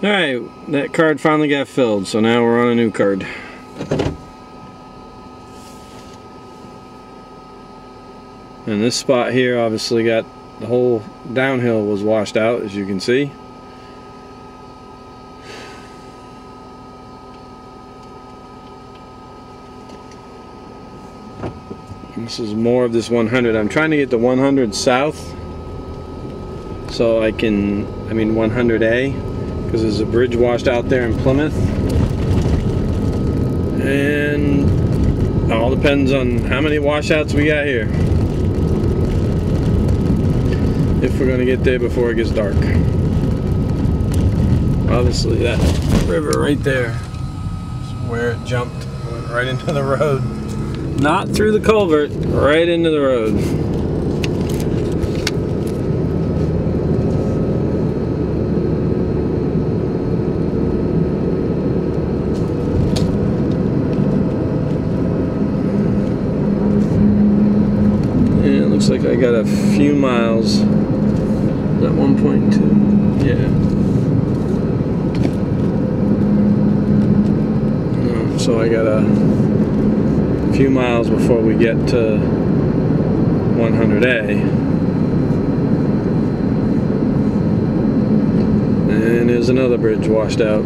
Alright, that card finally got filled, so now we're on a new card. And this spot here obviously got the whole downhill was washed out, as you can see. This is more of this 100. I'm trying to get the 100 south so I can, 100A, because there's a bridge washed out there in Plymouth. And it all depends on how many washouts we got here, if we're going to get there before it gets dark. Obviously that river right there is where it jumped, went right into the road. Not through the culvert, right into the road. And it looks like I got a few miles. Is that 1.2? Yeah. So I got a few miles before we get to 100A. And there's another bridge washed out.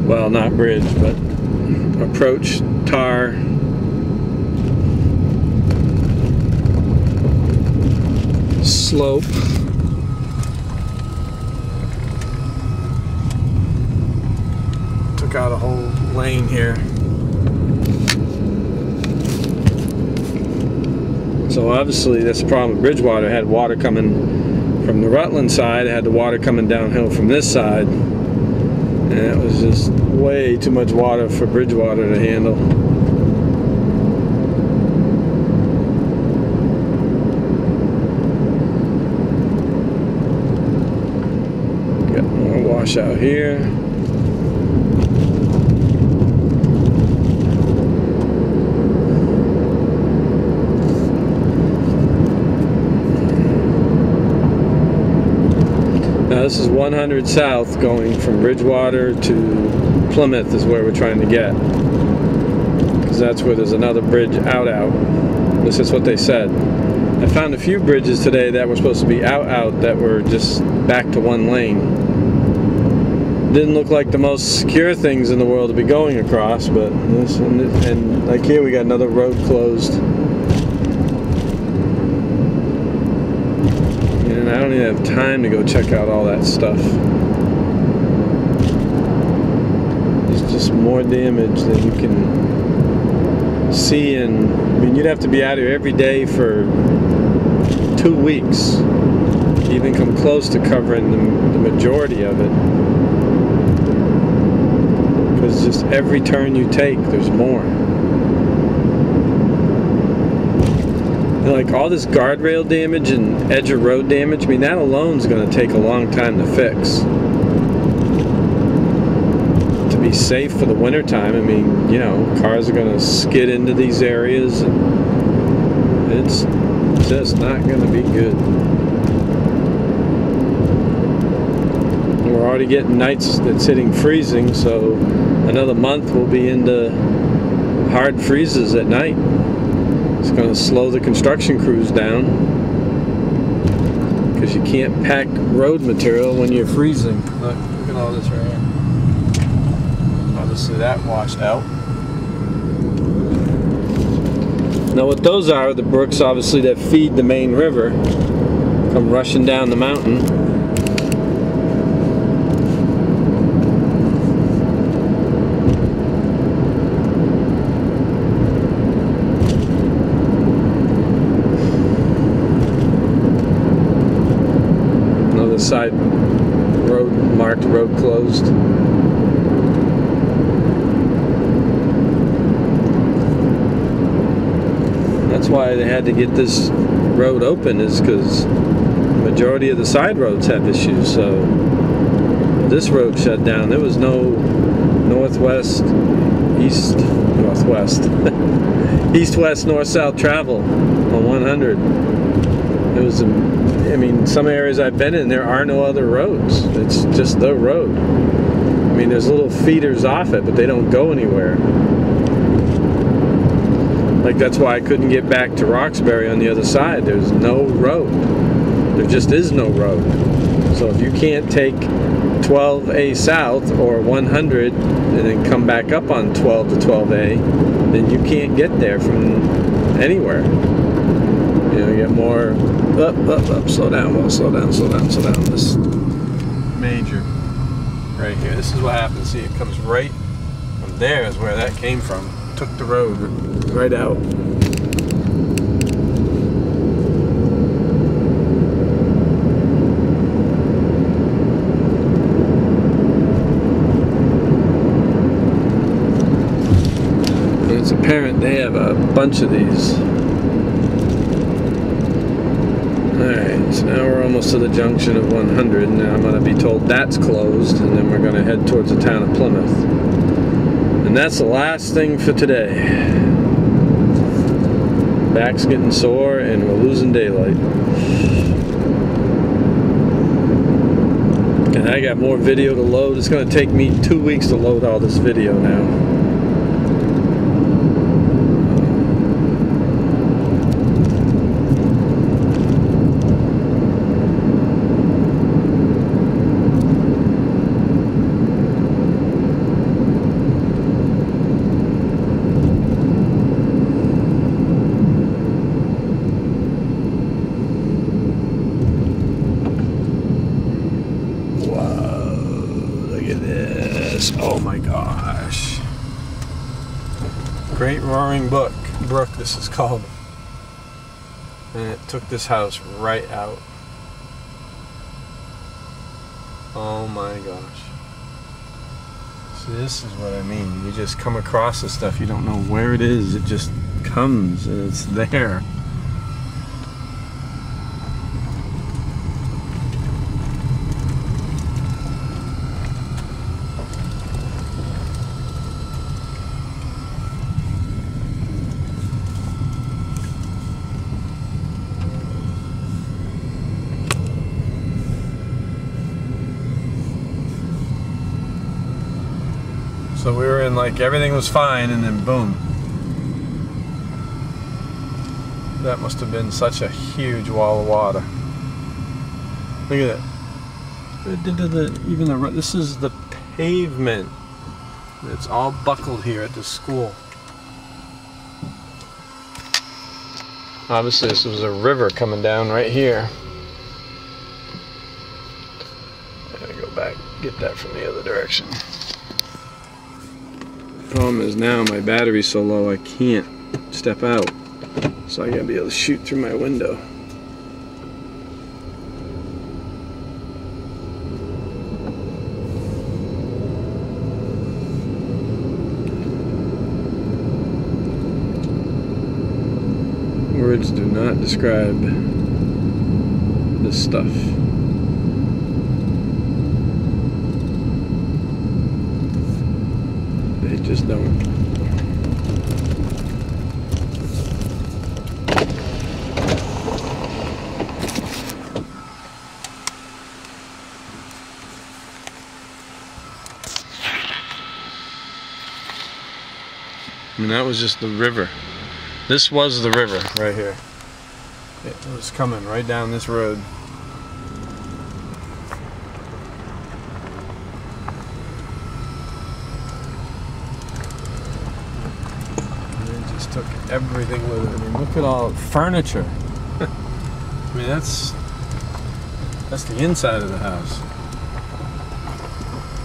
Well, not bridge, but approach, tar. Slope. Took out a whole lane here. So obviously that's the problem with Bridgewater. It had water coming from the Rutland side, it had the water coming downhill from this side, and it was just way too much water for Bridgewater to handle. Got more washout here. Now this is 100 south going from Bridgewater to Plymouth is where we're trying to get, because that's where there's another bridge out. This is what they said. I found a few bridges today that were supposed to be out that were just back to one lane. Didn't look like the most secure things in the world to be going across, but this and like here we got another road closed. And I don't even have time to go check out all that stuff. There's just more damage than you can see, and I mean, you'd have to be out here every day for 2 weeks to even come close to covering the majority of it. Because just every turn you take, there's more. Like all this guardrail damage and edge of road damage, I mean, that alone is going to take a long time to fix. To be safe for the winter time, I mean, you know, cars are going to skid into these areas, and it's just not going to be good. We're already getting nights that's hitting freezing, so another month we'll be into hard freezes at night. It's going to slow the construction crews down, because you can't pack road material when you're freezing. Look at all this right here. Obviously that washed out. Now what those are the brooks, obviously, that feed the main river, come rushing down the mountain. Side road, marked road closed. That's why they had to get this road open, is because the majority of the side roads have issues. So this road shut down. There was no northwest, east, northwest, east, west, north, south travel on 100. It was, I mean, some areas I've been in, there are no other roads. It's just the road. I mean, there's little feeders off it, but they don't go anywhere. Like, that's why I couldn't get back to Roxbury on the other side. There's no road. There just is no road. So if you can't take 12A south or 100 and then come back up on 12 to 12A, then you can't get there from anywhere. You know, you get more up, slow down, well, slow down. This major right here. This is what happens. See, it comes right from there is where that came from. Took the road right out. And it's apparent they have a bunch of these. Alright, so now we're almost to the junction of 100, and now I'm going to be told that's closed, and then we're going to head towards the town of Plymouth. And that's the last thing for today. Back's getting sore, and we're losing daylight. And I got more video to load. It's going to take me 2 weeks to load all this video now. Oh my gosh. Great Roaring Brook, this is called. And it took this house right out. Oh my gosh. See, this is what I mean. You just come across this stuff, you don't know where it is, it just comes and it's there. So we were in, like, everything was fine, and then boom. That must have been such a huge wall of water. Look at that. This is the pavement. It's all buckled here at the school. Obviously this was a river coming down right here. I gotta go back, get that from the other direction. Problem is now my battery's so low I can't step out, so I gotta be able to shoot through my window. Words do not describe this stuff. They just don't. I mean, that was just the river. This was the river right here. It was coming right down this road. Took everything with it. I mean, look at all furniture. I mean, that's the inside of the house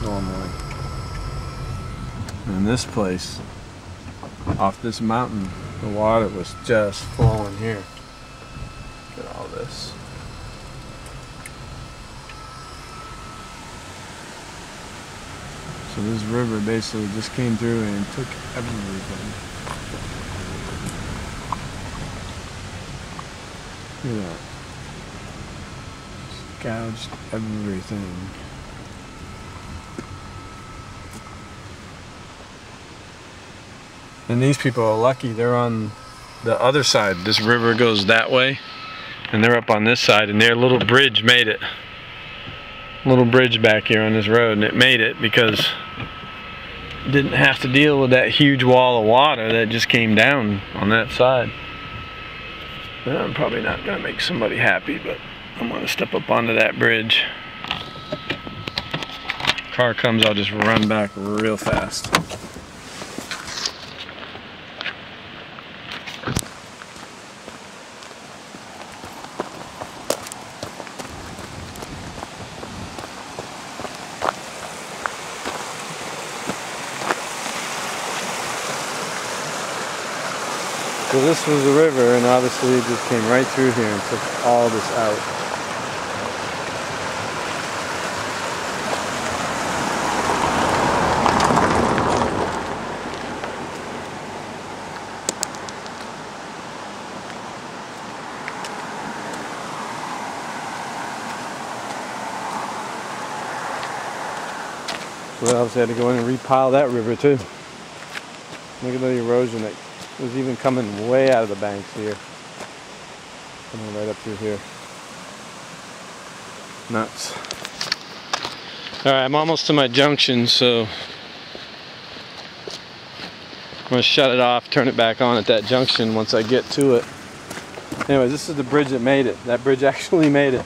normally. And this place, off this mountain, the water was just flowing here. Look at all this. So this river basically just came through and took everything. Look at that. Just gouged everything. And these people are lucky. They're on the other side. This river goes that way. And they're up on this side, and their little bridge made it. Little bridge back here on this road, and it made it because it didn't have to deal with that huge wall of water that just came down on that side. Well, I'm probably not going to make somebody happy, but I'm going to step up onto that bridge. Car comes, I'll just run back real fast. So this was the river, and obviously it just came right through here and took all this out. So I obviously had to go in and repile that river too. Look at the erosion that was even coming way out of the banks here. Coming right up through here. Nuts. Alright, I'm almost to my junction, so I'm going to shut it off, turn it back on at that junction once I get to it. Anyway, this is the bridge that made it. That bridge actually made it.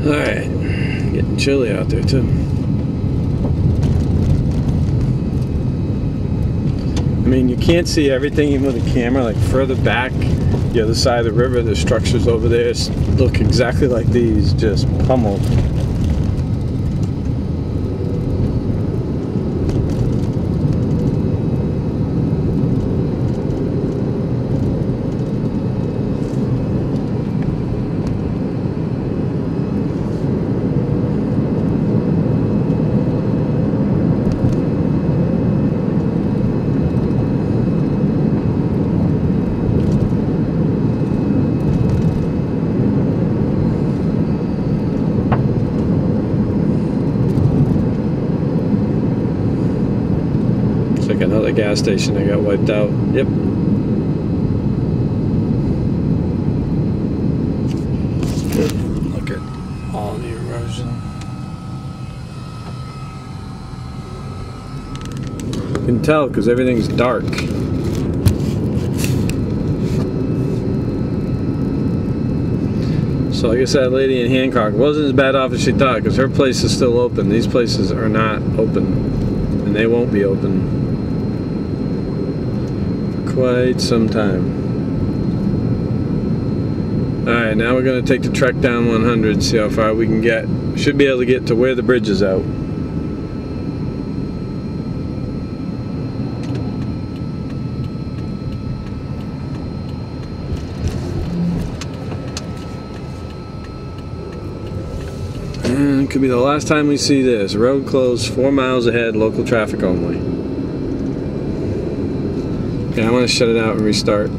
Alright, getting chilly out there too. I mean, you can't see everything even with a camera. Like further back, the other side of the river, the structures over there look exactly like these, just pummeled. Like another gas station that got wiped out. Yep. Look at all the erosion. You can tell because everything's dark. So I guess that lady in Hancock wasn't as bad off as she thought, because her place is still open. These places are not open, and they won't be open quite some time. Alright, now we're going to take the trek down 100, see how far we can get. Should be able to get to where the bridge is out. And it could be the last time we see this. Road closed 4 miles ahead, local traffic only. Okay, I'm going to shut it out and restart.